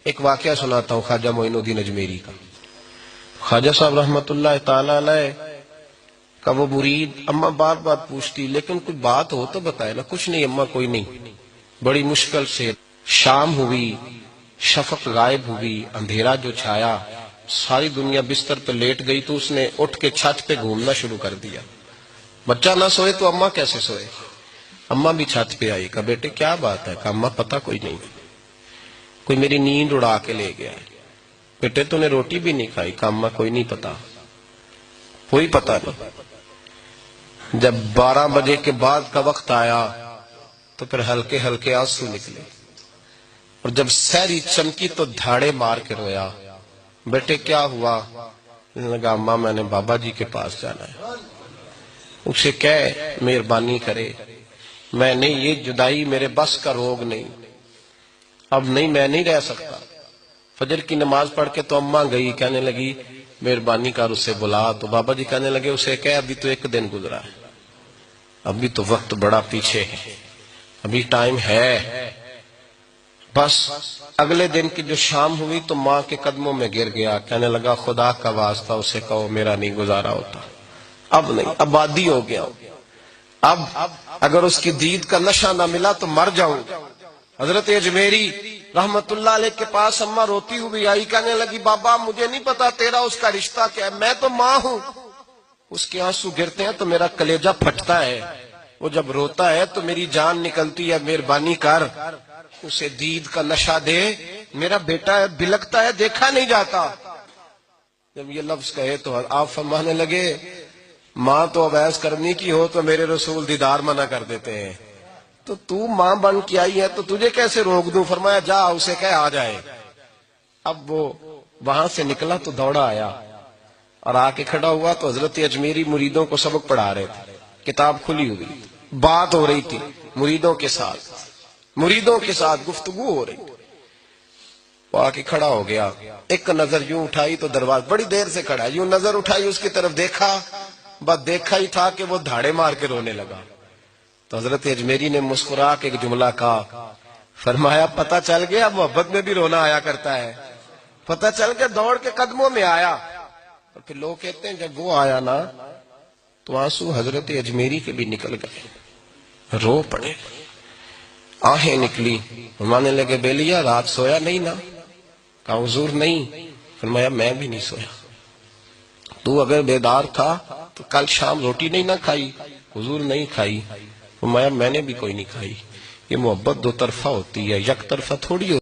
ایک واقعہ سناتا ہوں خواجہ معین الدین اجمیری کا۔ خواجہ صاحب رحمت اللہ تعالی علیہ کا وہ مرید اماں بار بار پوچھتی لیکن کوئی بات ہو تو بتائے نا۔ کچھ نہیں اماں، کوئی نہیں۔ بڑی مشکل سے شام ہوئی، شفق غائب ہوئی، اندھیرا جو چھایا، ساری دنیا بستر پہ لیٹ گئی تو اس نے اٹھ کے چھت پہ گھومنا شروع کر دیا۔ بچہ نہ سوئے تو اماں کیسے سوئے؟ اماں بھی چھت پہ آئی، کہا بیٹے کیا بات ہے؟ کہا اماں پتہ کوئی نہیں، کوئی میری نیند اڑا کے لے گیا۔ بیٹے تو نے روٹی بھی نہیں کھائی؟ کہا اماں کوئی نہیں پتا، کوئی پتا نہیں۔ جب 12 بجے کے بعد کا وقت آیا تو پھر ہلکے ہلکے آنسو نکلے، اور جب سحری چمکی تو دھاڑے مار کے رویا۔ بیٹے کیا ہوا؟ لگا اماں میں نے بابا جی کے پاس جانا ہے، اسے کہہ مہربانی کرے، میں نہیں، یہ جدائی میرے بس کا روگ نہیں، اب نہیں، میں نہیں رہ سکتا۔ فجر کی نماز پڑھ کے تو اماں گئی، کہنے لگی مہربانی کر اسے بلا۔ تو بابا جی کہنے لگے اسے کہہ ابھی تو 1 دن گزرا ہے، ابھی تو وقت بڑا پیچھے ہے، ابھی ٹائم ہے۔ بس اگلے دن کی جو شام ہوئی تو ماں کے قدموں میں گر گیا، کہنے لگا خدا کا واسطہ اسے کہو میرا نہیں گزارا ہوتا، اب نہیں، اب عادی ہو گیا ہوں، اب اگر اس کی دید کا نشہ نہ ملا تو مر جاؤں۔ حضرت اجمیری رحمت اللہ علیہ کے پاس اماں روتی ہوئی آئی، کہنے لگی بابا مجھے نہیں پتا تیرا اس کا رشتہ کیا ہے، میں تو ماں ہوں۔ اس کے آنسو گرتے ہیں تو میرا کلیجہ پھٹتا ہے، وہ جب روتا ہے تو میری جان نکلتی ہے، مہربانی کر اسے دید کا نشہ دے، میرا بیٹا ہے، بلکتا ہے، دیکھا نہیں جاتا۔ جب یہ لفظ کہے تو آپ فرمانے لگے ماں تو عویس کرنی کی ہو تو میرے رسول دیدار منع کر دیتے ہیں، تو ماں بن کے آئی ہے تو تجھے کیسے روک دوں؟ فرمایا جا اسے کہہ آ جائے۔ اب وہ وہاں سے نکلا تو دوڑا آیا اور آ کے کھڑا ہوا تو حضرت اجمیری مریدوں کو سبق پڑھا رہے تھے، کتاب کھلی ہوئی، بات ہو رہی تھی مریدوں کے ساتھ گفتگو ہو رہی تھی۔ وہ آ کے کھڑا ہو گیا، ایک نظر یوں اٹھائی تو دروازہ، بڑی دیر سے کھڑا ہے، یوں نظر اٹھائی اس کی طرف دیکھا، بس دیکھا ہی تھا کہ وہ دھاڑے مار کے رونے لگا۔ تو حضرت اجمیری نے مسکرا کے ایک جملہ کہا، فرمایا پتہ چل گیا محبت میں بھی رونا آیا کرتا ہے، پتہ چل کے دوڑ کے قدموں میں آیا۔ اور پھر لوگ کہتے ہیں جب وہ آیا نا تو آنسو حضرت اجمیری کے بھی نکل گئے، رو پڑے، آہیں نکلی۔ فرمانے لگے بیلیا رات سویا نہیں نا؟ کہا حضور نہیں۔ فرمایا میں بھی نہیں سویا، تو اگر بیدار تھا تو کل شام روٹی نہیں نہ کھائی؟ حضور نہیں کھائی۔ فرمایا میں نے بھی کوئی نہیں کھائی۔ یہ محبت 2 طرفہ ہوتی ہے، یک طرفہ تھوڑی ہوتی ہے۔